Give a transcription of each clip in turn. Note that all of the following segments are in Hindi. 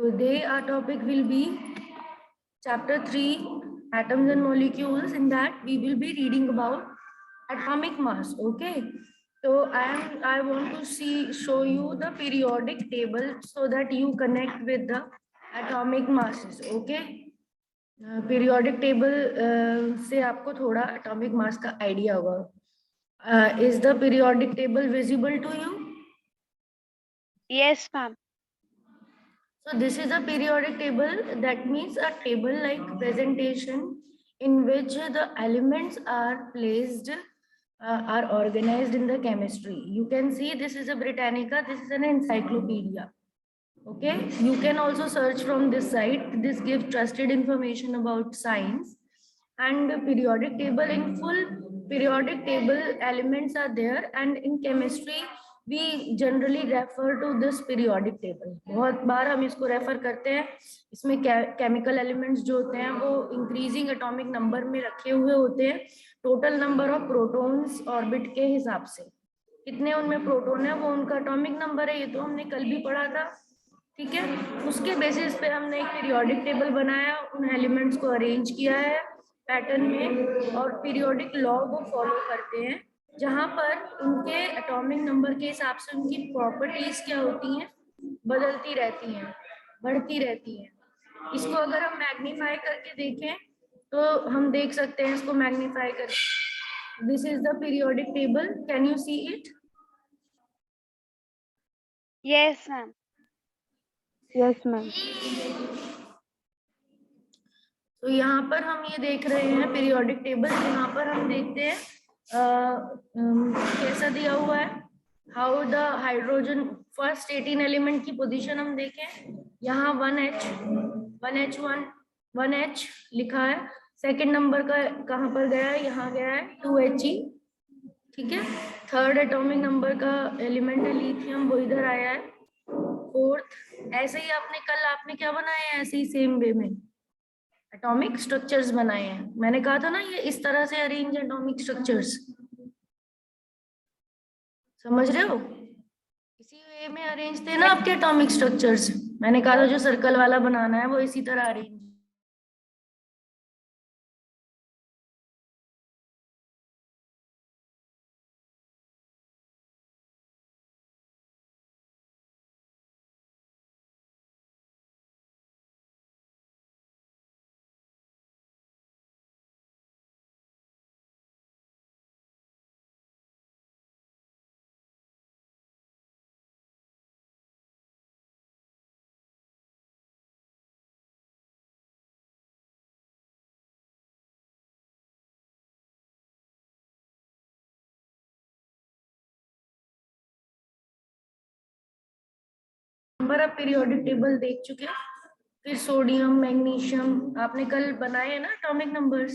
Today our topic will be chapter 3, atoms and molecules. In that we will be reading about atomic mass. Okay. So I want to show you the periodic table so that you connect with the atomic masses. Okay. Periodic table से आपको थोड़ा atomic mass का idea होगा. Is the periodic table visible to you? Yes, ma'am. So this is a periodic table. That means a table like presentation in which the elements are placed, are organized in the chemistry. You can see this is a Britannica, this is an encyclopedia. Okay, you can also search from this site. This gives trusted information about science. And the periodic table, in full periodic table elements are there, and in chemistry we generally refer to this periodic table. बहुत बार हम इसको रेफर करते हैं. इसमें केमिकल एलिमेंट्स जो होते हैं वो इंक्रीजिंग एटॉमिक नंबर में रखे हुए होते हैं, total number of protons orbit के हिसाब से. कितने उनमें प्रोटॉन है वो उनका एटॉमिक नंबर है. ये तो हमने कल भी पढ़ा था. ठीक है, उसके बेसिस पे हमने एक पीरियोडिक टेबल बनाया, उन एलिमेंट्स को अरेंज किया है पैटर्न में और पीरियोडिक लॉ को फॉलो करते हैं, जहां पर उनके एटॉमिक नंबर के हिसाब से उनकी प्रॉपर्टीज क्या होती हैं, बदलती रहती हैं, बढ़ती रहती हैं. इसको अगर हम मैग्नीफाई करके देखें तो हम देख सकते हैं इसको मैग्नीफाई करके. This is the periodic table. Can you see it? Yes, ma'am. Yes, ma'am. तो यहाँ पर हम ये देख रहे हैं पीरियोडिक टेबल. यहाँ पर हम देखते हैं कैसा दिया हुआ है, how the hydrogen first 18 element की पोजीशन हम देखें. यहाँ 1H लिखा है. सेकंड नंबर का कहाँ पर गया है, यहाँ गया है 2He. ठीक है. थर्ड एटॉमिक नंबर का एलिमेंट है लिथियम, वो इधर आया है. फोर्थ ऐसे ही आपने क्या बनाया है, ऐसे ही सेम वे में एटॉमिक स्ट्रक्चर्स बनाए हैं. मैंने कहा था ना ये इस तरह से अरेंज एटॉमिक स्ट्रक्चर्स. समझ रहे हो? इसी वे में अरेंज थे ना आपके एटॉमिक स्ट्रक्चर्स. मैंने कहा था जो सर्कल वाला बनाना है वो इसी तरह arrange. Number of periodic table देख चुके हैं. फिर सोडियम, मैग्नीशियम आपने कल बनाए हैं ना एटॉमिक नंबर्स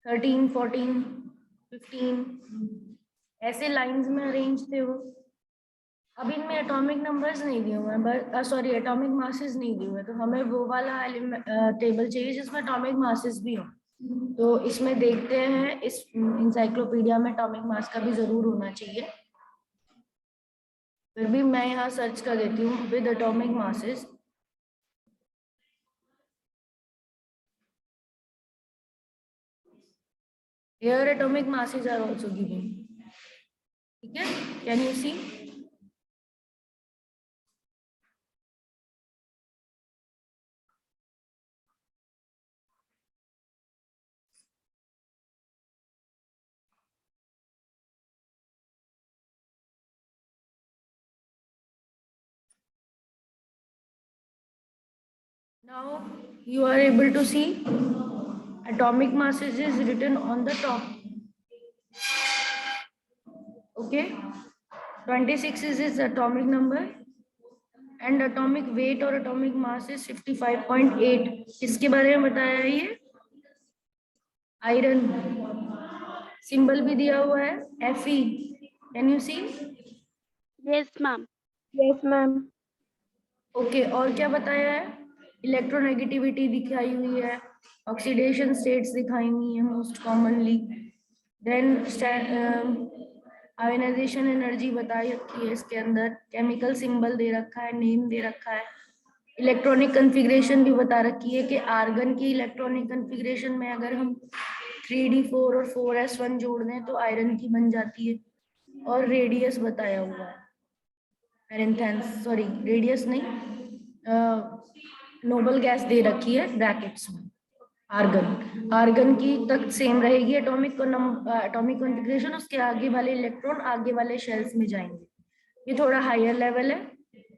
13, 14, 15 ऐसे लाइंस में अरेंज थे वो. अब इनमें एटॉमिक नंबर्स नहीं दिए हुए हैं, सॉरी एटॉमिक मासेस नहीं दिए हुए, तो हमें वो वाला टेबल चाहिए जिसमें एटॉमिक मासेस भी हो. तो इसमें देखते हैं, इस इंसाइक्लोपीडिया में एटॉमिक मास का भी जरूर होना चाहिए. फिर भी मैं यहाँ सर्च कर देती हूँ with atomic masses. Here atomic masses are also given. ठीक है, can you see? Now you are able to see atomic masses is written on the top. Okay, 26 is its atomic number and atomic weight or atomic mass is 55.8. किसके बारे में बताया है ये? आयरन. सिंबल भी दिया हुआ है Fe. Can you see? Yes, ma'am. Yes, ma'am. Okay, और क्या बताया है? इलेक्ट्रोनेगेटिविटी दिखाई हुई है, ऑक्सीडेशन स्टेट्स दिखाई हुई है most commonly. Then ionization energy बताई रखी है इसके अंदर, केमिकल सिंबल दे रखा है, नेम दे रखा है. इलेक्ट्रॉनिक कॉन्फ़िगरेशन भी बता रखी है कि आर्गन की इलेक्ट्रॉनिक कॉन्फ़िगरेशन में अगर हम 3d4 और 4s1 जोड़ दें तो आयरन की बन जाती है, और रेडियस बताया हुआ है, पेरेंथेसिस सॉरी रेडियस नहीं, नोबल गैस दे रखी है ब्रैकेट्स में। आर्गन की तक सेम रहेगी एटॉमिक कॉन्फ़िगरेशन, उसके आगे वाले इलेक्ट्रॉन आगे वाले शेल्स में जाएंगे। ये थोड़ा हायर लेवल है।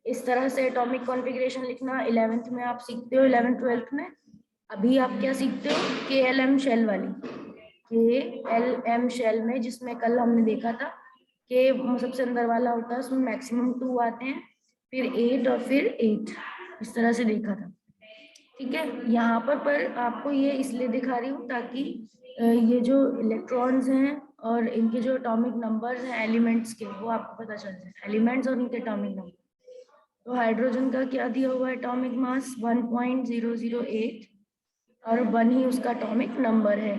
इस तरह से एटॉमिक कॉन्फ़िगरेशन लिखना 11th में आप सीखते हो, 11th 12th में। अभी आप क्या सीखते हो, KLM शेल वाली, KLM शेल में, जिसमें कल हमने देखा था कि सबसे अंदर वाला होता है, उसमें मैक्सिमम 2 आते हैं, फिर 8 और फिर 8, इस तरह से देखा था। ठीक है, यहाँ पर आपको ये इसलिए दिखा रही हूँ ताकि ये जो इलेक्ट्रॉन्स हैं और इनके जो एटॉमिक नंबर्स हैं एलिमेंट्स के, वो आपको पता चल जाए, एलिमेंट्स और उनके एटॉमिक नंबर। तो हाइड्रोजन का क्या दिया हुआ है एटॉमिक मास 1.008 और 1 ही उसका एटॉमिक नंबर है।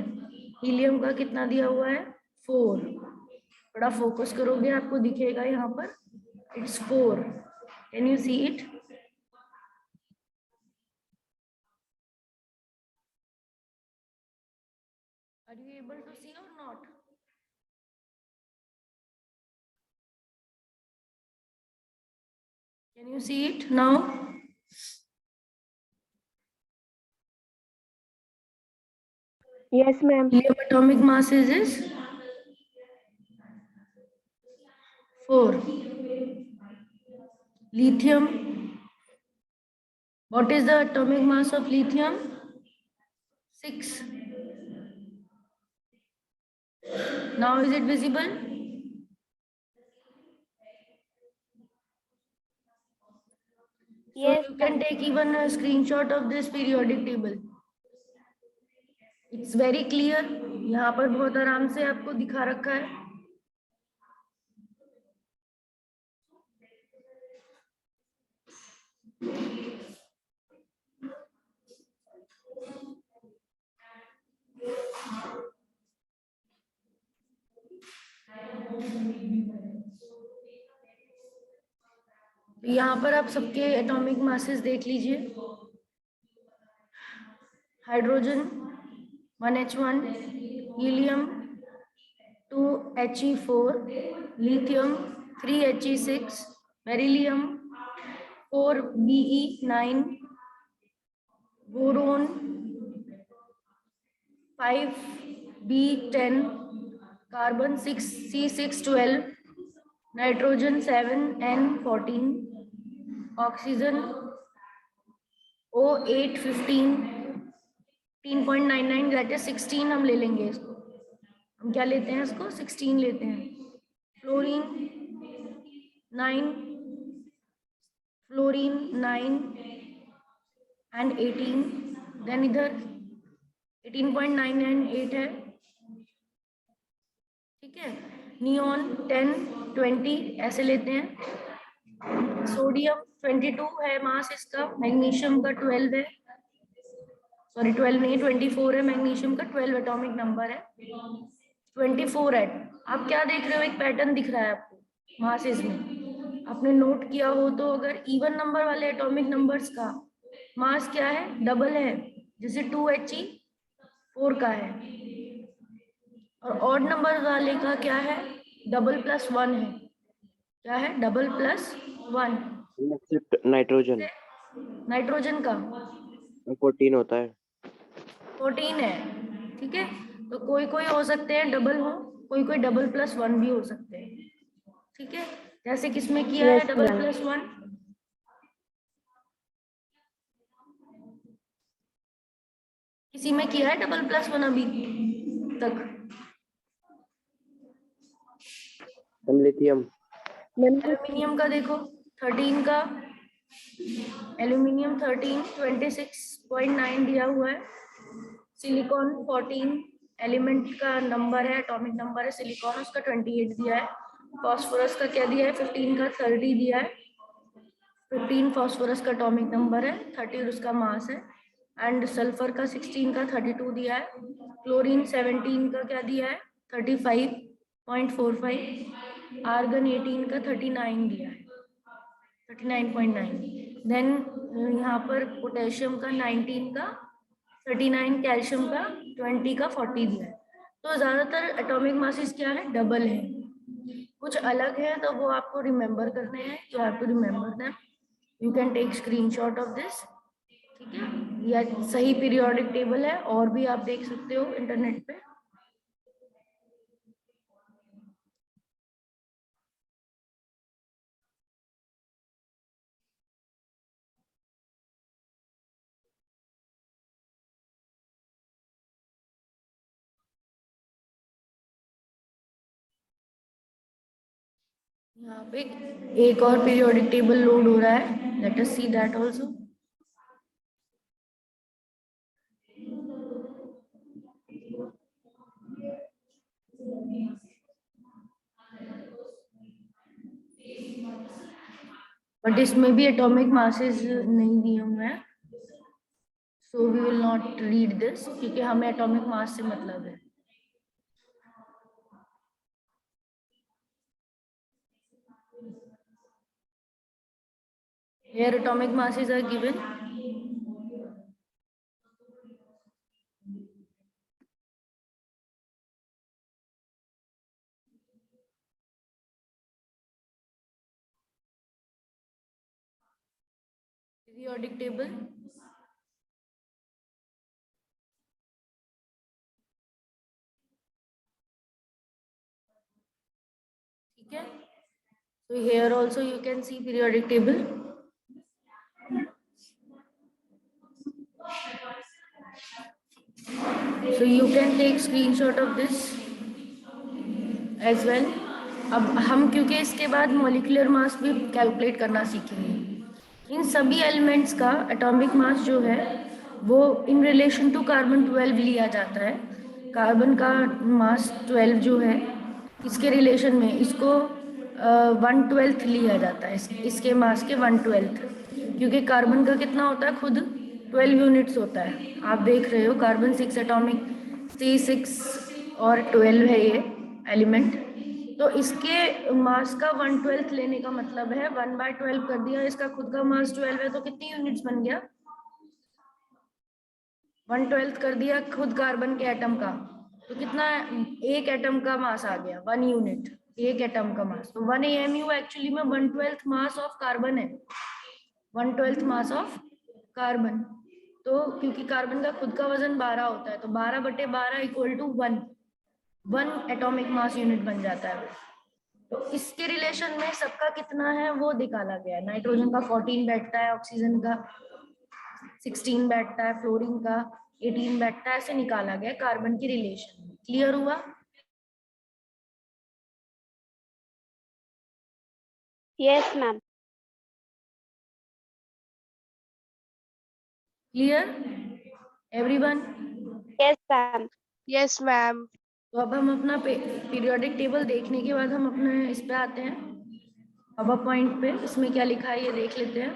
हीलियम का कितना दिया हुआ है 4, थोड़ा फोकस करोगे आपको दिखेगा यहाँ पर, it's 4। Can you see it? Are you able to see or not? Can you see it now? Yes, ma'am. Helium atomic mass is 4. Lithium. What is the atomic mass of lithium? 6. Now is it visible? So Yes, you can take even a screenshot of this periodic table. It's very clear. यहाँ पर बहुत आराम से आपको दिखा रखा है। यहाँ पर आप सबके एटॉमिक मासेस देख लीजिए। Hydrogen 1H1, helium 2He4, lithium 3He6, beryllium 4Be9, boron 5B10, carbon 6C612, nitrogen 7N14, oxygen O815, 15.99 that is 16 हम ले लेंगे इसको। हम क्या लेते हैं इसको 16 लेते हैं। फ्लोरीन 9 एंड 18, देन इधर 18.998 है। ठीक है, नियॉन 10 20 ऐसे लेते हैं। सोडियम 22 है मास इसका, मैग्नीशियम का 12 है, सॉरी 12 नहीं 24 है, मैग्नीशियम का 12 एटॉमिक नंबर है, 24 है। आप क्या देख रहे हो, एक पैटर्न दिख रहा है आपको मासेस में, आपने नोट किया हो तो, अगर इवन नंबर वाले एटॉमिक नंबर्स का मास क्या है, डबल है, जैसे 2He4 का है, और ऑड नंबर वाले का क्या है, डबल प्लस 1 है। क्या है, डबल प्लस 1। नाइट्रोजन नाइट्रोजन का 14 होता है। 14 है। ठीक है, तो कोई कोई हो सकते हैं डबल हो, कोई कोई डबल प्लस 1 भी हो सकते हैं। ठीक है, जैसे किसमें किया है Yes, डबल ma'am. प्लस 1, किसी में किया है डबल प्लस 1 अभी तक? लिथियम एल्यूमिनियम का देखो 13 का, एल्यूमिनियम 13 26.9 दिया हुआ है। सिलिकॉन 14 एलिमेंट का नंबर है, एटॉमिक नंबर है सिलिकॉन, उसका 28 दिया है। फास्फोरस का क्या दिया है, 15 का 30 दिया है। 15 फास्फोरस का एटॉमिक नंबर है, 30 उसका मास है। एंड सल्फर का 16 का 32 दिया है। क्लोरीन 17 का क्या दिया है, 35.45। आर्गन 18 का 39 दिया है, 39.9। देन यहाँ पर पोटेशियम का 19 का, 39 कैल्शियम का, 20 का 40 दिया है। तो ज्यादातर एटॉमिक मासेस क्या है, डबल है। कुछ अलग है तो वो आपको रिमेम्बर करने हैं, you have to remember them. You can take screenshot of this, ठीक है। यह सही पीरियोडिक टेबल है, और भी आप देख सकते हो इंटरनेट पे। यहाँ पे एक और पीरियोडिक टेबल लोड हो रहा है, let us see that also. But इसमें भी एटॉमिक मासेस नहीं दिए हुए हैं, so we will not read this, क्योंकि हमें एटॉमिक मास से मतलब है। Here atomic masses are given. Periodic table. ठीक है. So here also you can see periodic table. So you can take screenshot of this as well. अब हम क्योंकि इसके बाद मॉलिक्यूलर मास भी कैलकुलेट करना सीखेंगे। इन सभी एलिमेंट्स का एटॉमिक मास जो है वो इन रिलेशन टू कार्बन 12 लिया जाता है। कार्बन का मास 12 जो है इसके रिलेशन में इसको 1/12 लिया जाता है, इसके मास के 1/12, क्योंकि कार्बन का कितना होता है खुद 12 यूनिट्स होता है। आप देख रहे हो कार्बन 6 एटॉमिक, C6 और 12 है ये एलिमेंट। तो इसके मास का 1/12 लेने का मतलब है 1/12 कर दिया, इसका खुद का मास 12 है तो कितनी यूनिट्स बन गया, 1/12 कर दिया खुद कार्बन के एटम का, तो कितना, एक एटम का मास आ गया 1 यूनिट, एक एटम का मास। तो 1 AMU एक्चुअली में 1/12 मास ऑफ कार्बन है, 1/12 मास ऑफ कार्बन। तो क्योंकि कार्बन का खुद का वजन 12 होता है, तो 12/12 equal to 1 atomic mass unit बन जाता है। तो इसके रिलेशन में सबका कितना है वो निकाला गया है। नाइट्रोजन का 14 बैठता है, ऑक्सीजन का 16 बैठता है, फ्लोरीन का 18 बैठता है, ऐसे निकाला गया कार्बन की रिलेशन में। क्लियर हुआ? Yes, ma'am. Clear everyone? Yes, ma'am. Yes, ma'am. तो अब हम अपना पीरियोडिक टेबल देखने के बाद हम अपने इस पे आते हैं, पावर पॉइंट पे। इसमें क्या लिखा है ये देख लेते हैं,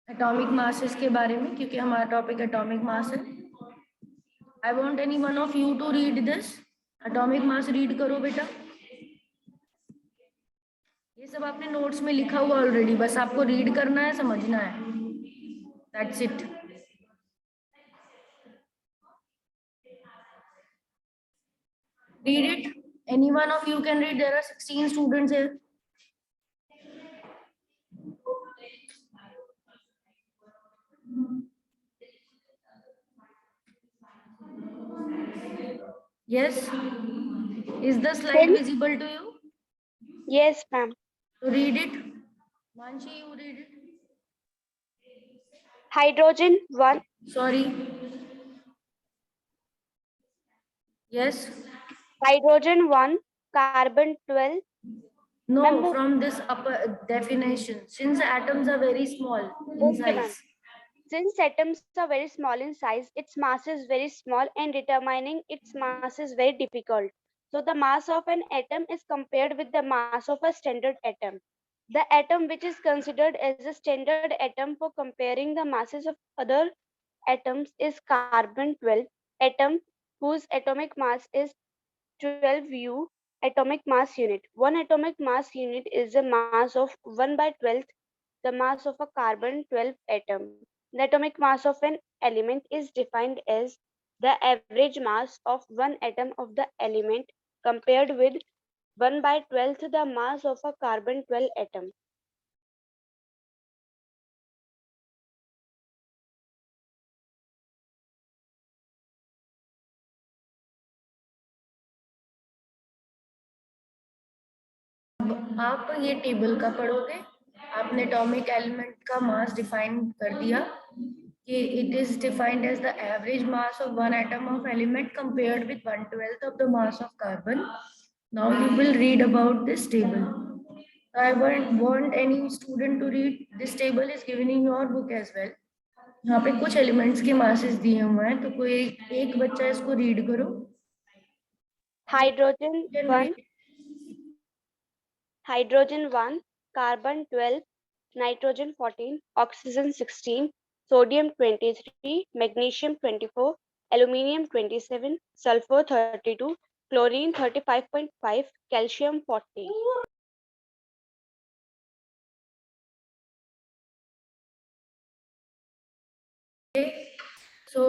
एटॉमिक मासेस के बारे में, क्योंकि हमारा टॉपिक एटॉमिक मास है। I want any one of you to read this. Atomic mass read करो बेटा। ये सब आपने नोट्स में लिखा हुआ ऑलरेडी, बस आपको रीड करना है, समझना है, that's it. Read it. Any one of you can read. There are 16 students here. Yes. Is the slide Since- visible to you? Yes, ma'am. So read it. Manshi, you read it. Hydrogen 1, Sorry. Yes. hydrogen 1, carbon 12. No, Ma'am, from this upper definition, since atoms are very small in Okay, ma'am. size. Since atoms are very small in size, its mass is very small and determining its mass is very difficult. So the mass of an atom is compared with the mass of a standard atom. The atom which is considered as a standard atom for comparing the masses of other atoms is carbon 12 atom, whose atomic mass is 12 U atomic mass unit. One atomic mass unit is a mass of 1/12 the mass of a carbon 12 atom. The atomic mass of an element is defined as the average mass of one atom of the element compared with 1 by 12th the mass of a carbon 12 atom. आप ये टेबल का पढ़ोगे, आपने एटॉमिक एलिमेंट का मास डिफाइन कर दिया कि it is defined as the average mass of one atom of element compared with 1/12 of the mass of carbon. Now you will read about this table. I want any student to read this table is given in your book as well. यहाँ पे कुछ एलिमेंट्स के मासेस दिए हुए हैं, तो कोई एक बच्चा इसको रीड करो. Hydrogen Can 1, read. hydrogen 1, carbon 12, nitrogen 14, oxygen 16, sodium 23, magnesium 24, aluminium 27, sulfur 32, chlorine 35.5, calcium 40. सो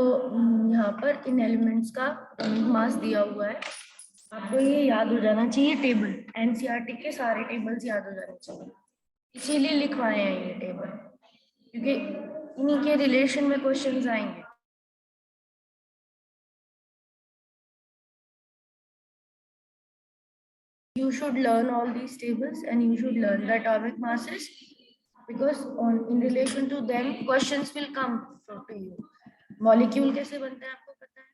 यहाँ पर इन एलिमेंट्स का मास दिया हुआ है. आपको ये याद हो जाना चाहिए टेबल. एनसीईआरटी के सारे टेबल्स याद हो जाने चाहिए, इसीलिए लिखवाए हैं ये टेबल, क्योंकि इन्हीं के रिलेशन में क्वेश्चंस आएंगे. You should learn all these tables and you should learn the atomic masses, because in relation to them questions will come to you. Molecule कैसे बनते हैं आपको पता है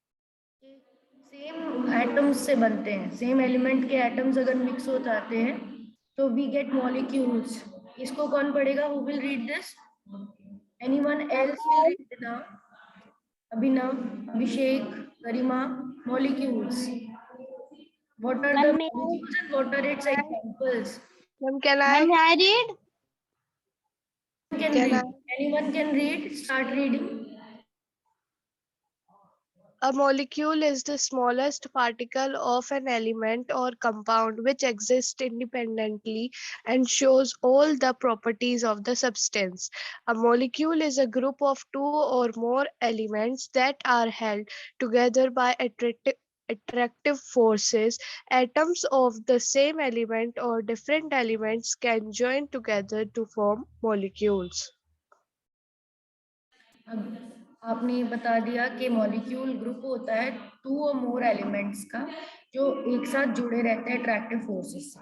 कि सेम एटम्स से बनते हैं. सेम एलिमेंट के एटम्स अगर मिक्स हो जाते हैं तो we get molecules. इसको कौन पढ़ेगा? Who will read this? Anyone else will read now? Abhinav, Abhishek, Garima. Molecules. What are the Ma'am, may I- molecules and what are its examples? Ma'am, can I? May I read? Can Can read. Anyone can read? Start reading. A molecule is the smallest particle of an element or compound which exists independently and shows all the properties of the substance. A molecule is a group of two or more elements that are held together by attractive forces. Atoms of the same element or different elements can join together to form molecules. अब आपने ये बता दिया कि मॉलिक्यूल ग्रुप होता है टू और मोर एलिमेंट्स का जो एक साथ जुड़े रहते हैं अट्रैक्टिव फोर्सेस से.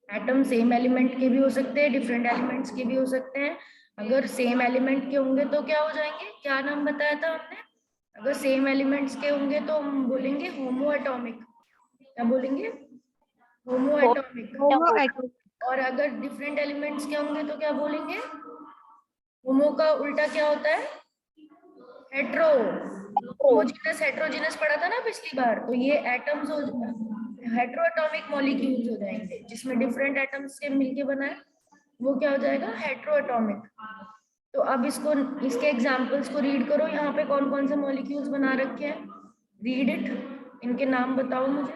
एटम सेम एलिमेंट के भी हो सकते हैं, डिफरेंट एलिमेंट्स के भी हो सकते हैं. अगर सेम एलिमेंट के होंगे तो क्या हो जाएंगे? क्या नाम बताया था हमने? अगर सेम एलिमेंट्स के होंगे तो हम बोलेंगे होमो एटॉमिक. क्या बोलेंगे? होमो एटॉमिक. Homoatomic. और अगर डिफरेंट एलिमेंट्स के होंगे तो क्या बोलेंगे? होमो का उल्टा क्या होता है? हेट्रो. होमोजेनस हेट्रोजेनस पढ़ा था ना पिछली बार, तो ये एटम्स हो हेट्रोएटॉमिक मॉलिक्यूल्स हो जाएंगे, जिसमें डिफरेंट एटम्स के मिलके बना है, वो क्या हो जाएगा? हेट्रोएटॉमिक. तो अब इसको इसके एग्जांपल्स को रीड करो. यहाँ पे कौन कौन से मॉलिक्यूल्स बना रखे हैं? Read it. इनके नाम बताओ मुझे.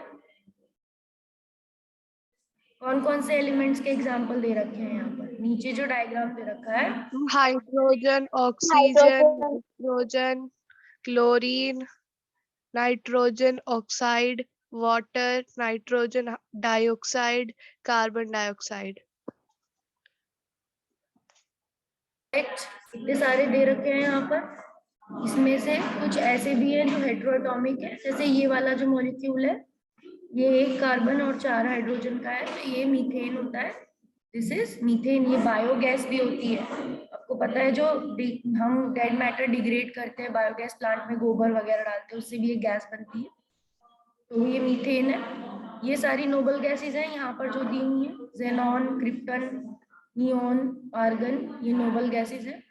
कौन कौन से एलिमेंट्स के एग्जांपल दे रखे हैं यहाँ पर? नीचे जो डायग्राम दे रखा है, Hydrogen, oxygen, nitrogen, chlorine, nitrogen oxide, water, nitrogen dioxide, carbon dioxide. इतने सारे दे रखे हैं यहाँ पर. इसमें से कुछ ऐसे भी हैं जो हेट्रोएटॉमिक है, जैसे ये वाला जो मॉलिक्यूल है, ये एक कार्बन और 4 हाइड्रोजन का है, तो ये मीथेन होता है. This is methane. ये बायोगैस भी होती है. आपको पता है जो हम डेड मैटर डिग्रेड करते हैं बायोगैस प्लांट में, गोबर वगैरह डालते हैं, उससे भी एक गैस बनती है, तो ये मीथेन है. ये सारी नोबल गैसेस हैं यहाँ पर जो दी हुई हैं. जेनॉन, क्रिप्टन, नियोन, आर्गन, ये नोबल गैसेस हैं.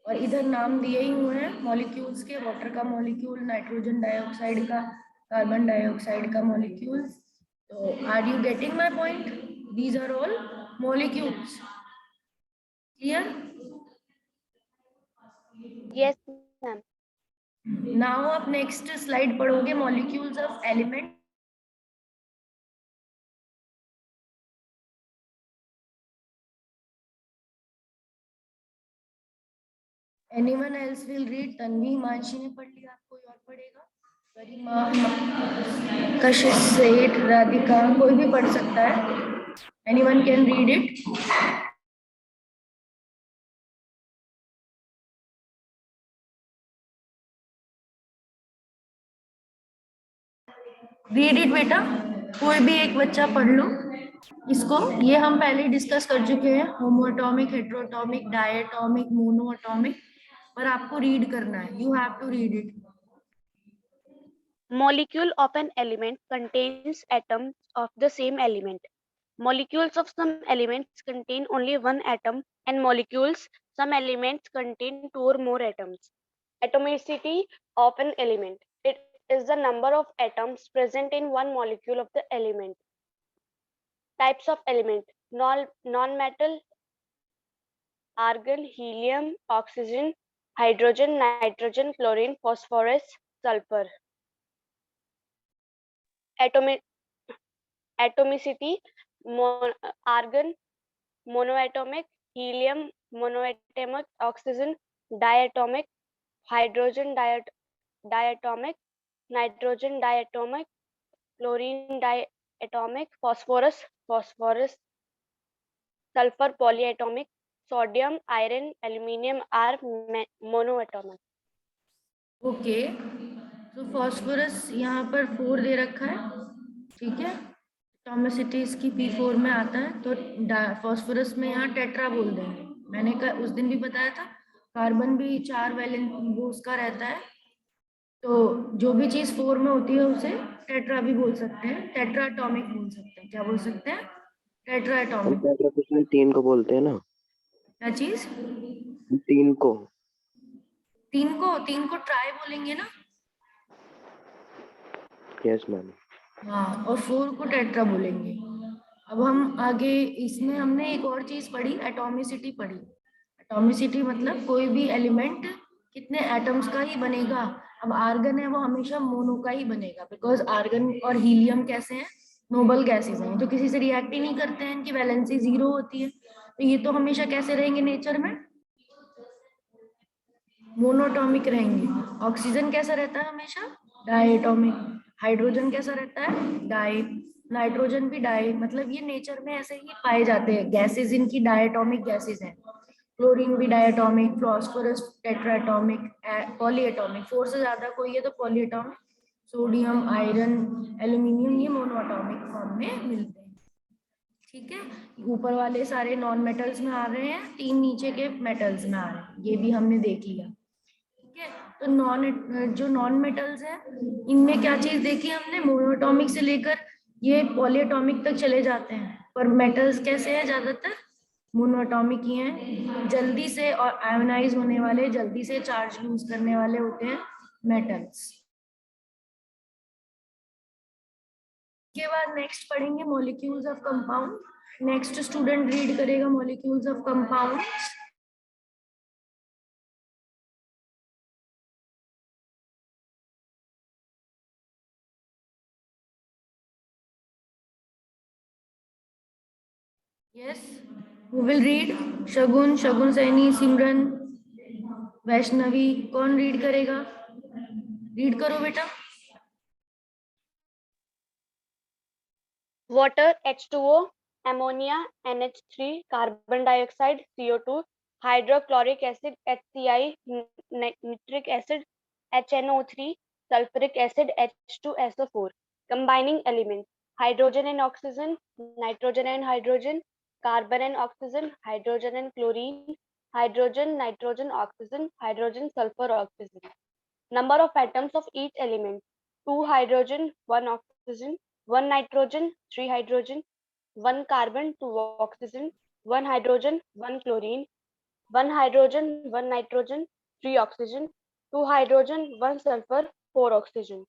और इधर नाम दिए ही हुए हैं मॉलिक्यूल्स के. वाटर का मॉलिक्यूल, नाइट्रोजन डाइऑक्साइड का, कार्बन डाइऑक्साइड का मॉलिक्यूल. तो are you getting my point? These are all molecules. Clear? Yes, ma'am. Now आप नेक्स्ट स्लाइड पढ़ोगे, molecules of element. Anyone else will read? Tanvi Himanshi ने पढ़ लिया, कोई और पढ़ेगा? गरिमा, कशिश, सेठ, राधिका, कोई भी पढ़ सकता है. Anyone can read it? Read it बेटा, कोई भी एक बच्चा पढ़ लो इसको. ये हम पहले डिस्कस कर चुके हैं, होमोएटॉमिक, हेटेरोएटॉमिक, डायएटॉमिक, मोनोएटॉमिक, पर आपको रीड करना है. You have to read it. Molecule of an element contains atoms of the same element. Molecules of some elements contain only one atom, and molecules some elements contain two or more atoms. Atomicity of an element. It is the number of atoms present in one molecule of the element. Types of element. Non-metal, argon, helium, oxygen, hydrogen, nitrogen, chlorine, phosphorus, sulfur. Atomicity, argon, monoatomic, helium, monoatomic, oxygen, diatomic, hydrogen, diatomic, nitrogen, diatomic, chlorine, diatomic, phosphorus, sulfur, polyatomic, sodium, iron, aluminium are monoatomic. Okay, तो फॉस्फोरस यहाँ पर 4 दे रखा है, ठीक है. एटॉमिसिटी इसकी P4 में आता है, तो फॉस्फोरस में यहाँ टेट्रा बोल देंगे. मैंने उस दिन भी बताया था, कार्बन भी 4 वैलेंस वो उसका रहता है, तो जो भी चीज 4 में होती है उसे टेट्रा भी बोल सकते हैं, टेट्रा एटॉमिक बोल सकते हैं. क्या बोल सकते हैं? टेट्रा हम एटॉमिक. टेट्रापिस्टल 3 को बोलते हैं ना. क्या चीज? 3 को. 3 को ट्राई बोलेंगे ना. Yes ma'am. हाँ, और 4 को टेट्रा बोलेंगे. अब हम आगे इसमें हमने एक और चीज पढ़ी, एटॉमिसिटी पढ़ी. एटॉमिसिटी मतलब कोई भी एलिमेंट कितने एटम्स का ही बनेगा. अब आर्गन है वो हमेशा मोनो का ही बनेगा, बिकॉज आर्गन और हीलियम कैसे हैं? नोबल गैसेस हैं, तो किसी से रिएक्ट ही नहीं करते हैं, इनकी वैलेंसी 0 होती है, तो ये तो हमेशा कैसे रहेंगे नेचर में? मोनोटॉमिक रहेंगे. ऑक्सीजन कैसा रहता है हमेशा? डायटॉमिक. हाइड्रोजन कैसा रहता है? डाई. नाइट्रोजन भी डाई. मतलब ये नेचर में ऐसे ही पाए जाते हैं गैसेस, इनकी डायटॉमिक गैसेस हैं. क्लोरीन भी डायटॉमिक, फॉस्फोरस टेट्राटॉमिक, पॉलीएटॉमिक. 4 से ज्यादा कोई है तो पॉलीएटॉमिक. सोडियम, आयरन, एल्यूमिनियम ये मोनोएटॉमिक फॉर्म में मिलते हैं, ठीक है. ऊपर वाले सारे नॉन मेटल्स में आ रहे हैं, 3 नीचे के मेटल्स में आ रहे हैं, ये भी हमने देख लिया, ठीक है. तो जो नॉन मेटल्स हैं इनमें क्या चीज देखी हमने? मोनोएटॉमिक से लेकर ये पॉलीएटॉमिक तक चले जाते हैं, पर मेटल्स कैसे हैं? ज्यादातर मोनोएटॉमिक ही हैं. जल्दी से और आयोनाइज होने वाले, जल्दी से चार्ज लूज करने वाले होते हैं मेटल्स. के बाद नेक्स्ट पढ़ेंगे molecules of compound. Next student read करेगा molecules of compound. Yes, who will read? Shagun, Shagun Saini, Simran, Vaishnavi, कौन रीड करेगा? रीड करो बेटा. Water, H2O, ammonia, NH3, carbon dioxide, CO2, hydrochloric acid, HCI, nitric acid, HNO3, sulfuric acid, H2SO4. Combining elements, hydrogen and oxygen, nitrogen and hydrogen, carbon and oxygen, hydrogen and chlorine, hydrogen, nitrogen, oxygen, hydrogen, sulfur, oxygen. Number of atoms of each element, 2 hydrogen, 1 oxygen, 1 nitrogen, 3 hydrogen, 1 carbon, 2 oxygen, 1 hydrogen, 1 chlorine, 1 hydrogen, 1 nitrogen, 3 oxygen, 2 hydrogen, 1 sulfur, 4 oxygen.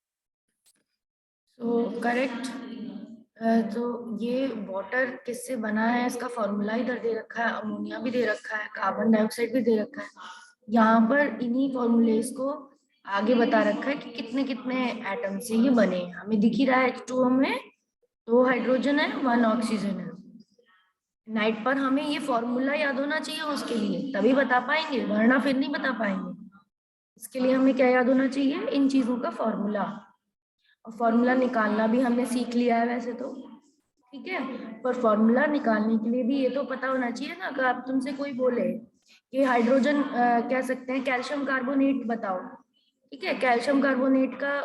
So correct. तो ये वाटर किससे बना है इसका फॉर्मूला इधर दे रखा है, अमोनिया भी दे रखा है, कार्बन डाइऑक्साइड भी दे रखा है. यहाँ पर इन्हीं फॉर्मूलेस को आगे बता रखा है कि कितने कितने एटम से ये बने हैं. हमें दिख ही रहा है H2O में 2 हाइड्रोजन है, 1 ऑक्सीजन है. नाइट पर हमें ये फॉर्मूला याद होना चाहिए उसके लिए, तभी बता पाएंगे, वरना फिर नहीं बता पाएंगे। इसके लिए हमें क्या याद होना चाहिए, इन चीजों का फॉर्मूला। और फॉर्मूला निकालना भी हमने सीख लिया है वैसे तो, ठीक है। पर फॉर्मूला निकालने के लिए भी ये तो पता होना चाहिए ना, अगर आप तुमसे कोई बोले कि हाइड्रोजन कह सकते हैं कैल्शियम कार्बोनेट बताओ, ठीक है, कैल्शियम कार्बोनेट का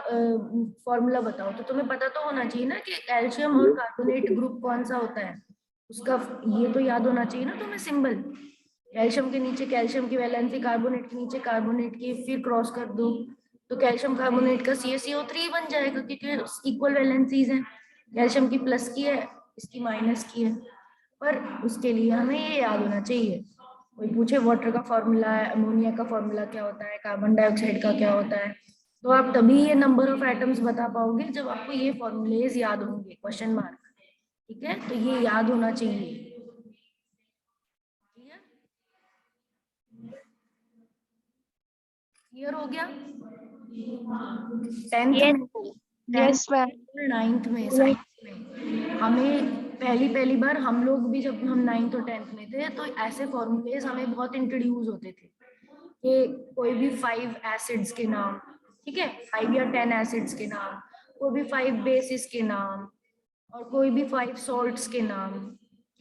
फॉर्मूला बताओ, तो तुम्हें पता तो होना चाहिए ना कि कैल्शियम और कार्बोनेट ग्रुप कौन सा होता है उसका, ये तो याद होना चाहिए ना तुम्हें सिंबल। कैल्शियम के नीचे कैल्शियम की वैलेंसी, कार्बोनेट के नीचे कार्बोनेट की, फिर क्रॉस कर दो तो कैल्शियम कार्बोनेट का CaCO3 बन जाएगा, क्योंकि इक्वल वैलेंसीज हैं, कैल्शियम की प्लस की है, इसकी माइनस की है। पर उसके लिए हमें ये याद होना चाहिए। कोई पूछे वाटर का फॉर्मूला है, अमोनिया का फॉर्मूला क्या होता है, कार्बन डाइऑक्साइड का क्या होता है, तो आप तभी ये नंबर ऑफ एटम्स बता पाओगे जब आपको ये फॉर्मूलेज याद होंगे, क्वेश्चन मार्क, ठीक है। तो ये याद होना चाहिए। क्लियर हो गया? 10th Yes, में, ma'am. Yes, ma'am. 9th में साइंस में हमें पहली बार, हम लोग भी जब हम 9th और 10th में थे तो ऐसे फॉर्मूलेज हमें बहुत इंट्रोड्यूस होते थे कि कोई भी 5 एसिड्स के नाम, ठीक है, 5 या 10 एसिड्स के नाम, कोई भी 5 बेसिस के नाम, और कोई भी 5 सॉल्ट्स के नाम,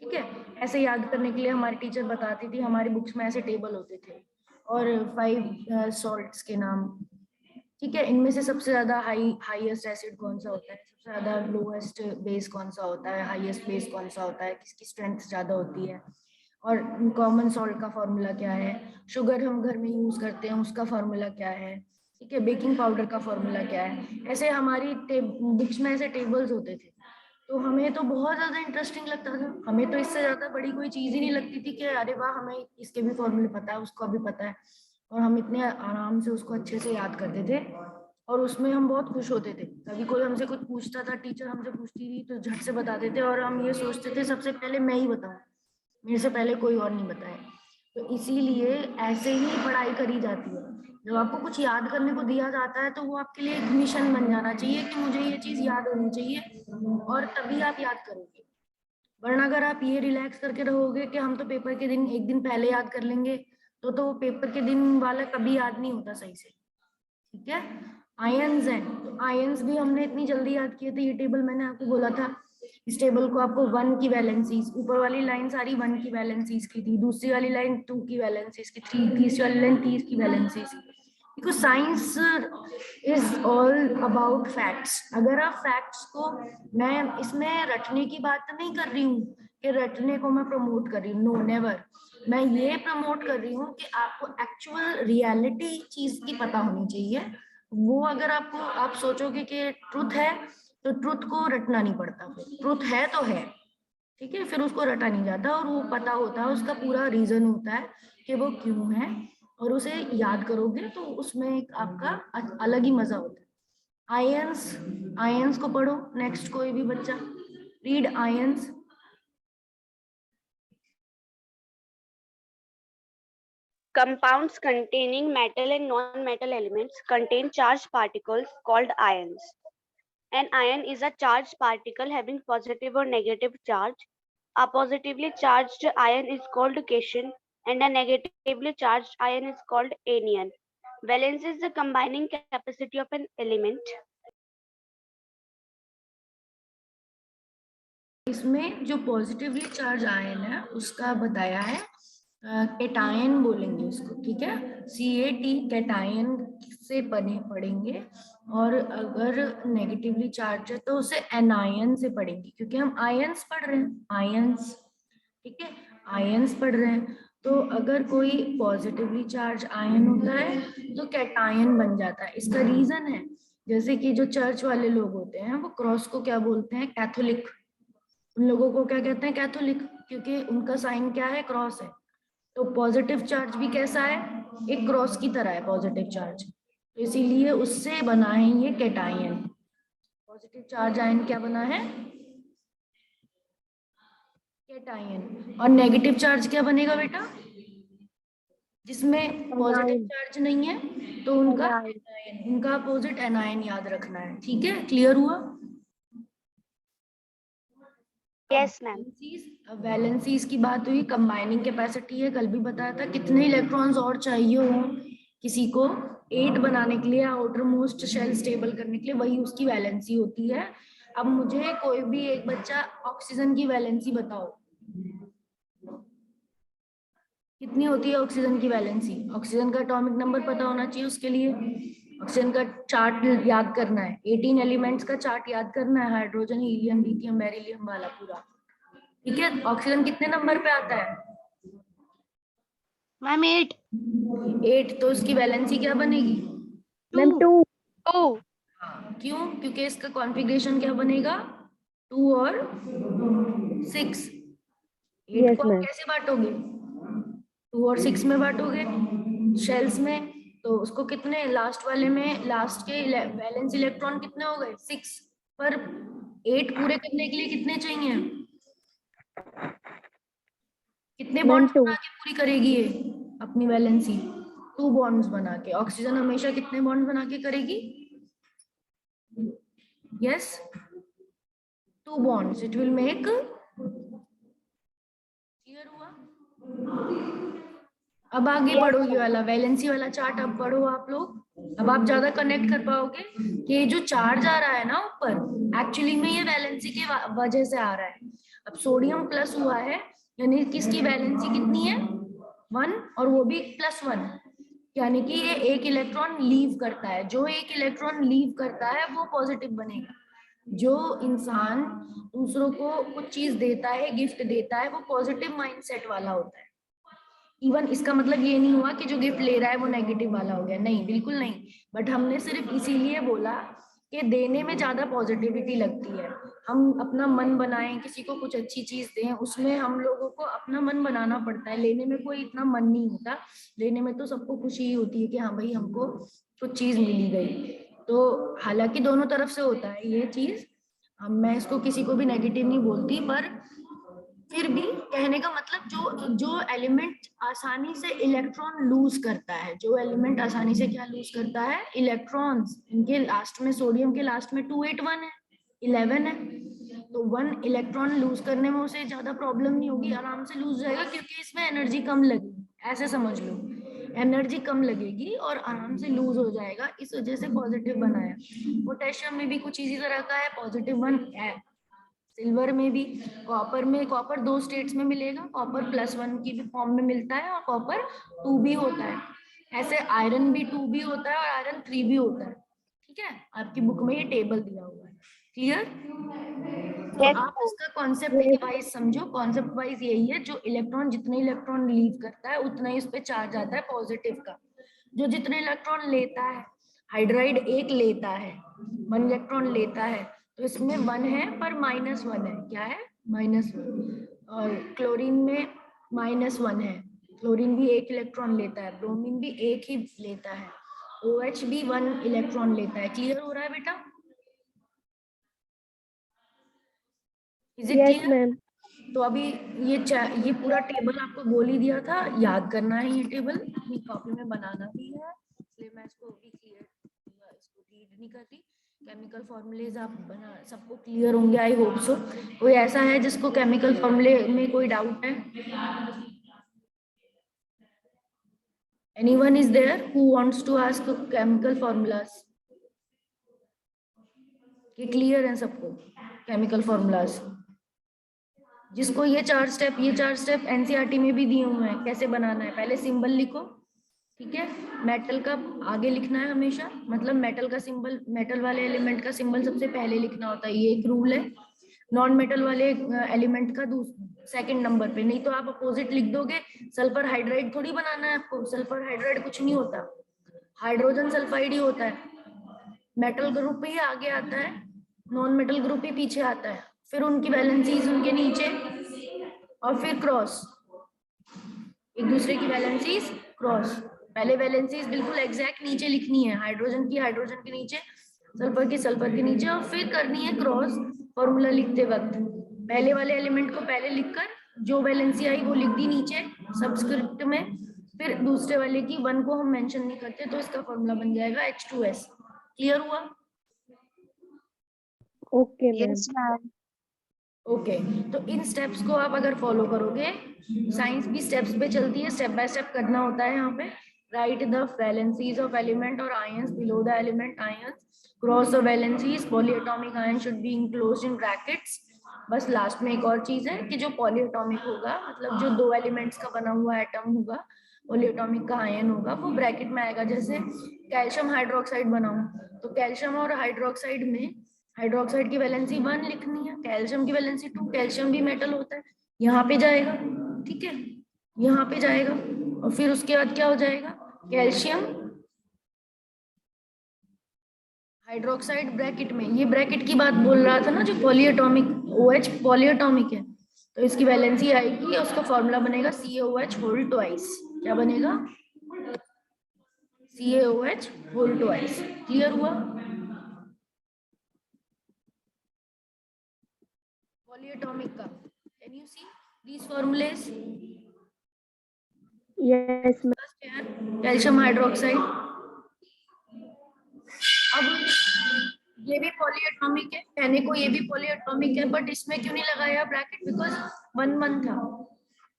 ठीक है। ऐसे याद करने के लिए हमारी टीचर बताती थी, हमारी बुक्स में ऐसे टेबल होते थे, और 5 सॉल्ट्स के नाम, ठीक है। इनमें से सबसे ज्यादा हाईएस्ट एसिड कौन सा होता है, सबसे ज्यादा लोएस्ट बेस कौन सा होता है, हाईएस्ट बेस कौन सा होता है, किसकी स्ट्रेंथ ज्यादा होती है, और कॉमन सॉल्ट का फॉर्मूला क्या है, शुगर हम घर में यूज करते हैं उसका फॉर्मूला क्या है, ठीक है, बेकिंग पाउडर का फॉर्मूला क्या है। ऐसे हमारी बुक्स में ऐसे टेबल्स होते थे, तो हमें तो बहुत ज्यादा इंटरेस्टिंग लगता था, हमें तो इससे ज्यादा बड़ी कोई चीज ही नहीं लगती थी कि अरे वाह हमें इसके भी फॉर्मूले पता है, उसका भी पता है, और हम इतने आराम से उसको अच्छे से याद करते थे, और उसमें हम बहुत खुश होते थे। कभी कोई हमसे कुछ पूछता था, टीचर हमसे पूछती थी तो झट से बताते थे, और हम ये सोचते थे सबसे पहले मैं ही बताऊं, मेरे से पहले कोई और नहीं बताए। तो इसीलिए ऐसे ही पढ़ाई करी जाती है। जब आपको कुछ याद करने को दिया जाता है तो वो आपके लिए एक मिशन बन जाना चाहिए कि मुझे ये चीज याद होनी चाहिए, और तभी आप याद करोगे। वरना अगर आप ये रिलैक्स करके रहोगे कि हम तो पेपर के दिन एक दिन पहले याद कर लेंगे, तो पेपर के दिन वाला कभी याद नहीं होता सही से, ठीक है। आयंस हैं, तो आयंस भी हमने इतनी जल्दी याद किए थे, ये टेबल मैंने आपको बोला था, इस टेबल को आपको 1 की वैलेंसीज, ऊपर वाली लाइन सारी 1 की वैलेंसीज की थी, दूसरी वाली लाइन 2 की वैलेंसीज की थी, तीसरी वाली लाइन 3 की valencies, because science is all about facts. अगर आप फैक्ट्स को, मैं इसमें रटने की बात नहीं कर रही हूँ कि रटने को मैं प्रमोट कर रही हूँ, नो नेवर, मैं ये प्रमोट कर रही हूँ कि आपको एक्चुअल रियलिटी चीज की पता होनी चाहिए। वो अगर आपको, आप सोचोगे कि ट्रुथ है, तो ट्रुथ को रटना नहीं पड़ता, फिर ट्रुथ है तो है, ठीक है, फिर उसको रटा नहीं जाता, और वो पता होता है, उसका पूरा रीजन होता है कि वो क्यों है, और उसे याद करोगे तो उसमें एक आपका अलग ही मजा होता है। आयंस, आयंस को पढ़ो, नेक्स्ट कोई भी बच्चा read ions. Compounds containing metal and non-metal elements contain charged particles called ions. An ion is a charged particle having positive or negative charge. A positively charged ion is called cation, and a negatively charged ion is called anion. Valence is the combining capacity of an element. इसमें जो पॉजिटिवली चार्ज आयन है उसका बताया है, कैटायन बोलेंगे उसको, ठीक है, CAT कैटायन से बने पढ़ेंगे, और अगर नेगेटिवली चार्ज है तो उसे एनायन से पढ़ेंगे, क्योंकि हम आयंस पढ़ रहे हैं, आयंस, ठीक है, आयंस पढ़ रहे हैं। तो अगर कोई पॉजिटिवली चार्ज आयन होता है तो कैटायन बन जाता है। इसका रीजन है, जैसे कि जो चर्च वाले लोग होते हैं वो क्रॉस को क्या बोलते हैं, कैथोलिक, उन लोगों को क्या कहते हैं, कैथोलिक, क्योंकि उनका साइन क्या है, क्रॉस है। तो पॉजिटिव चार्ज भी कैसा है, एक क्रॉस की तरह है पॉजिटिव चार्ज, तो इसीलिए उससे बना है ये कैटायन। पॉजिटिव चार्ज आयन क्या बना है, कैटायन। और नेगेटिव चार्ज क्या बनेगा बेटा, जिसमें पॉजिटिव Anion. चार्ज नहीं है तो उनका Anion. एनायन, उनका अपोजिट एनायन याद रखना है, ठीक है, क्लियर हुआ? Yes, ma'am. वैलेंसीज की बात हुई, कंबाइनिंग कैपेसिटी है, कल भी बताया था। कितने इलेक्ट्रॉन्स और चाहिए हो किसी को 8 बनाने के लिए, आउटर मोस्ट शेल स्टेबल करने के लिए, वही उसकी वैलेंसी होती है। अब मुझे कोई भी एक बच्चा ऑक्सीजन की वैलेंसी बताओ, कितनी होती है ऑक्सीजन की वैलेंसी? ऑक्सीजन का एटॉमिक नंबर पता होना चाहिए उसके लिए। ऑक्सीजन का चार्ट याद करना है, 18 एलिमेंट्स का चार्ट याद करना है, हाइड्रोजन, हीलियम, लिथियम, बेरिलियम वाला पूरा। ठीक है, ऑक्सीजन कितने नंबर पे आता है? मैम 8 8, तो उसकी वैलेंसी क्या बनेगी? Ma'am, 2. 2 हाँ, क्यों? क्योंकि इसका कॉन्फ़िगरेशन क्या बनेगा? 2 और 6। 8 को आप कैसे बांटोगे? 2 और 6 में बांटोगे शेल्स में, तो उसको कितने, लास्ट वाले में लास्ट के वैलेंस इलेक्ट्रॉन कितने हो गए? 6। पर 8 पूरे करने के लिए कितने चाहिए? कितने बॉन्ड्स बना के पूरी करेगी ये अपनी वैलेंसी? 2 बॉन्ड्स बना के। ऑक्सीजन हमेशा कितने बॉन्ड बना के करेगी? Yes, 2 bonds. It will make, clear हुआ? अब आगे बढ़ो, ये वाला वैलेंसी वाला चार्ट अब पढ़ो आप लोग। अब आप ज्यादा कनेक्ट कर पाओगे कि ये जो चार्ज आ रहा है ना ऊपर, एक्चुअली में ये वैलेंसी के वजह से आ रहा है। अब सोडियम प्लस हुआ है, यानी किसकी वैलेंसी कितनी है? 1, और वो भी +1, यानी कि ये एक इलेक्ट्रॉन लीव करता है। जो एक इलेक्ट्रॉन लीव करता है वो पॉजिटिव बनेगा। जो इंसान दूसरों को कुछ चीज देता है, गिफ्ट देता है, वो पॉजिटिव माइंडसेट वाला होता है। इवन इसका मतलब ये नहीं हुआ कि जो गिफ्ट ले रहा है वो नेगेटिव वाला हो गया, नहीं, बिल्कुल नहीं। बट हमने सिर्फ इसीलिए बोला कि देने में ज्यादा पॉजिटिविटी लगती है। हम अपना मन बनाएं, किसी को कुछ अच्छी चीज दें, उसमें हम लोगों को अपना मन बनाना पड़ता है। लेने में कोई इतना मन नहीं होता। लेने में तो सबको खुशी ही होती है कि हाँ भाई हमको कुछ चीज मिली गई। तो हालांकि दोनों तरफ से होता है ये चीज, मैं इसको किसी को भी नेगेटिव नहीं बोलती, पर फिर भी कहने का मतलब जो एलिमेंट आसानी से इलेक्ट्रॉन लूज करता है, जो एलिमेंट आसानी से क्या लूज करता है? इलेक्ट्रॉन्स। इनके लास्ट में, सोडियम के लास्ट में 281 है, 11 है, तो 1 इलेक्ट्रॉन लूज करने में उसे ज्यादा प्रॉब्लम नहीं होगी, आराम से लूज जाएगा, क्योंकि इसमें एनर्जी कम लगेगी। ऐसे समझ लो, एनर्जी कम लगेगी और आराम से लूज हो जाएगा, इस वजह से पॉजिटिव बनाया। पोटेशियम में भी कुछ इसी तरह का है, +1 है। सिल्वर में भी, कॉपर में, कॉपर 2 स्टेट्स में मिलेगा, कॉपर +1 की भी फॉर्म में मिलता है और कॉपर 2 भी होता है। ऐसे आयरन भी 2 भी होता है और आयरन 3 भी होता है। ठीक है, आपकी बुक में ये टेबल दिया हुआ है। क्लियर? तो आप इसका कॉन्सेप्ट वाइज समझो। कॉन्सेप्ट वाइज यही है, जो इलेक्ट्रॉन, जितने इलेक्ट्रॉन लीव करता है उतना ही उस पर चार्ज आता है पॉजिटिव का। जो जितने इलेक्ट्रॉन लेता है, हाइड्राइड 1 लेता है, 1 इलेक्ट्रॉन लेता है, तो इसमें 1 है पर -1 है। क्या है? -1। और क्लोरीन में -1 है, क्लोरीन भी 1 इलेक्ट्रॉन लेता है, ब्रोमीन भी 1 ही लेता है, OH भी 1 इलेक्ट्रॉन लेता है। क्लियर हो रहा है बेटा? Is it clear? तो अभी ये पूरा टेबल आपको बोल ही दिया था, याद करना है ये टेबल, अपनी कॉपी में बनाना भी है, इसलिए मैं इसको अभी क्लियर, इसको रीड नहीं करती। केमिकल फॉर्मूलेज आप बना, सबको क्लियर होंगे, आई होप सो। कोई ऐसा है जिसको केमिकल फॉर्मूले में कोई डाउट है? Anyone is there who wants to ask chemical formulas? ये क्लियर है सबको केमिकल फॉर्मूलाज? जिसको ये 4 स्टेप एनसीईआरटी में भी दिए हुए हैं, कैसे बनाना है। पहले सिंबल लिखो, ठीक है? मेटल का आगे लिखना है हमेशा, मतलब मेटल का सिंबल, मेटल वाले एलिमेंट का सिंबल सबसे पहले लिखना होता है, ये एक रूल है। नॉन मेटल वाले एलिमेंट का सेकंड नंबर पे, नहीं तो आप अपोजिट लिख दोगे। सल्फर हाइड्राइड थोड़ी बनाना है आपको, सल्फर हाइड्राइड कुछ नहीं होता, हाइड्रोजन सल्फाइड ही होता है। मेटल ग्रुप ही आगे आता है, नॉन मेटल ग्रुप ही पीछे आता है, फिर उनकी वैलेंसीज उनके नीचे, और फिर क्रॉस, एक दूसरे की वैलेंसीज क्रॉस। पहले वैलेंसीज बिल्कुल एग्जैक्ट नीचे लिखनी है, हाइड्रोजन की हाइड्रोजन के नीचे, सल्फर की सल्फर के नीचे, और फिर करनी है क्रॉस फॉर्मूला लिखते वक्त। पहले वाले एलिमेंट को पहले लिखकर जो वैलेंसी आई वो लिख दी नीचे सबस्क्रिप्ट में, फिर दूसरे वाले की 1 को हम मेंशन नहीं करते, तो इसका फॉर्मूला बन जाएगा H2S। क्लियर हुआ? Yes ma'am. ओके तो इन स्टेप्स को आप अगर फॉलो करोगे, साइंस भी स्टेप्स पे चलती है, स्टेप बाय स्टेप करना होता है यहाँ पे। Write the valencies of element और ions below the element ions, cross the valencies, polyatomic ion should be enclosed in brackets. बस लास्ट में एक और चीज है कि जो पॉलीएटॉमिक होगा, मतलब जो 2 एलिमेंट्स का बना हुआ एटम होगा, पॉलीएटॉमिक का आयन होगा, वो ब्रैकेट में आएगा। जैसे कैल्शियम हाइड्रोक्साइड बनाऊं तो कैल्शियम और हाइड्रोक्साइड में हाइड्रोक्साइड की वैलेंसी 1 लिखनी है, कैल्शियम की वैलेंसी 2, कैल्शियम भी मेटल होता है, यहाँ पे जाएगा, ठीक है, यहाँ पे जाएगा। और फिर उसके बाद क्या हो जाएगा, कैल्शियम हाइड्रोक्साइड ब्रैकेट में, ये ब्रैकेट की बात बोल रहा था ना, जो पॉलीएटॉमिक OH पॉलीएटॉमिक है, तो इसकी वैलेंसी आएगी, उसका फॉर्मूला बनेगा CaOH होल ट्वाइस। क्या बनेगा, CaOH होल ट्वाइस। क्लियर हुआ, पॉलीएटॉमिक का। Can you see these formulas? Yes, ma'am. Calcium hydroxide. अब ये भी पॉलीएटॉमिक है, कहने को ये भी पॉलीएटॉमिक है, बट इसमें क्यों नहीं लगाया ब्रैकेट, बिकॉज 1 1 था।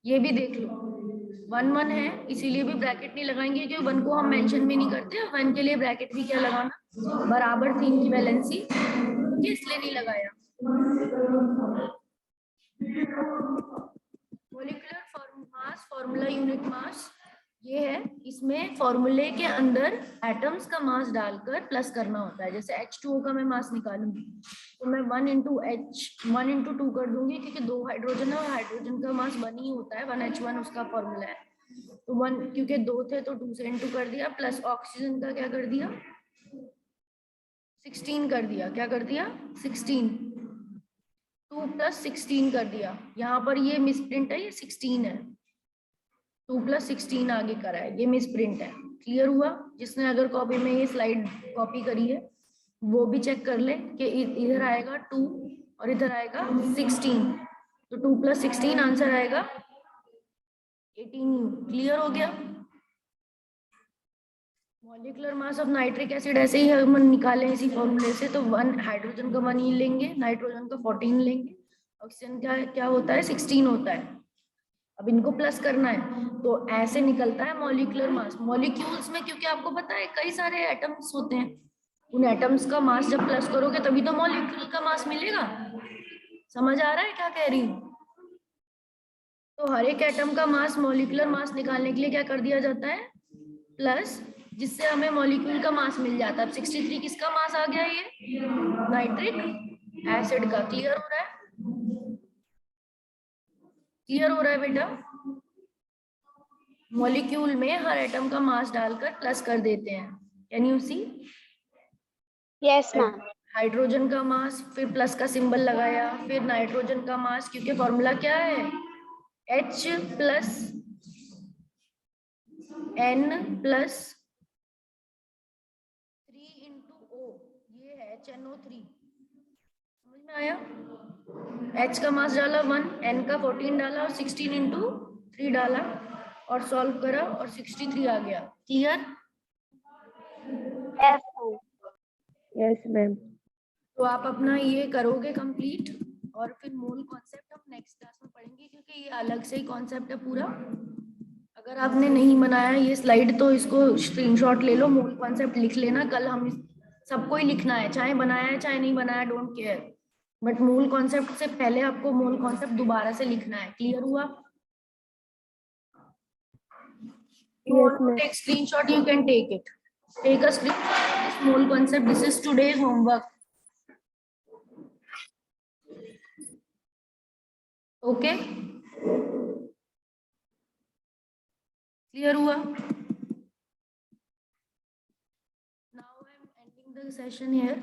ये भी देख लो 1 1 है, इसीलिए भी ब्रैकेट नहीं लगाएंगे, क्योंकि 1 को हम मेंशन भी नहीं करते, 1 के लिए ब्रैकेट भी क्या लगाना, बराबर थी इनकी वैलेंसी, इसलिए नहीं लगाया। Molecular mass, formula unit mass ये है, इसमें फॉर्मूले के अंदर एटम्स का मास डालकर प्लस करना होता है। जैसे H2O का मैं मास निकालूंगी तो मैं 1 into H 1 into 2 कर दूंगी, क्योंकि 2 हाइड्रोजन है और हाइड्रोजन का मास 1 ही होता है, 1H1 उसका फॉर्मूला है। तो 1 क्योंकि 2 थे तो 2 से इंटू कर दिया, प्लस ऑक्सीजन का क्या कर दिया, 16 कर दिया। क्या कर दिया, 16, 2 + 16 कर दिया। यहाँ पर ये मिसप्रिंट है, ये 16 है, 2 + 16 आगे करा है, ये मिसप्रिंट है। क्लियर हुआ, जिसने अगर कॉपी में ये स्लाइड कॉपी करी है वो भी चेक कर ले कि इधर आएगा 2 और इधर आएगा 16, तो 2 + 16 आंसर आएगा 18U। क्लियर हो गया। Molecular mass of nitric acid ऐसे ही हम निकालें इसी फॉर्मूले से, तो 1 हाइड्रोजन का 1 ही लेंगे, नाइट्रोजन का 14 लेंगे, ऑक्सीजन का क्या होता है 16 होता है। अब इनको प्लस करना है तो ऐसे निकलता है मॉलिक्यूलर मास। मॉलिक्यूल्स में क्योंकि आपको पता है कई सारे एटम्स होते हैं, उन एटम्स का मास जब प्लस करोगे तभी तो मॉलिक्यूल का मास मिलेगा। समझ आ रहा है क्या कह रही हूँ? तो हर एक एटम का मास, मॉलिक्यूलर मास निकालने के लिए क्या कर दिया जाता है, प्लस, जिससे हमें मॉलिक्यूल का मास मिल जाता है। अब 63 किसका मास आ गया, ये नाइट्रिक एसिड का। क्लियर हो रहा है, क्लियर हो रहा है बेटा? मॉलिक्यूल में हर एटम का मास डालकर प्लस कर देते हैं। Can you see? Yes, ma'am. Hydrogen का मास, फिर प्लस का सिंबल लगाया, फिर नाइट्रोजन का मास, क्योंकि फॉर्मूला क्या है, H + N + 3 × O, ये है HNO3। समझ में आया? H का मास डाला 1, N का 14 डाला और 16 × 3 डाला और सॉल्व करा और 63 आ गया। Clear? Yes, ma'am. Yes, ma'am. तो आप अपना ये करोगे कंप्लीट, और फिर मोल कॉन्सेप्ट हम नेक्स्ट क्लास में पढ़ेंगे, क्योंकि ये अलग से ही कॉन्सेप्ट है पूरा। अगर आपने नहीं बनाया ये स्लाइड तो इसको स्क्रीनशॉट ले लो, मोल कॉन्सेप्ट लिख लेना। कल हम सबको ही लिखना है, चाहे बनाया है चाहे नहीं बनाया, डोंट केयर, बट मूल कॉन्सेप्ट से पहले आपको मूल कॉन्सेप्ट दोबारा से लिखना है। क्लियर हुआ? You want to take screenshot, you can take it. Take a screenshot of this mole concept. This is today's homework. Okay? Clear हुआ? Now I am ending the session here.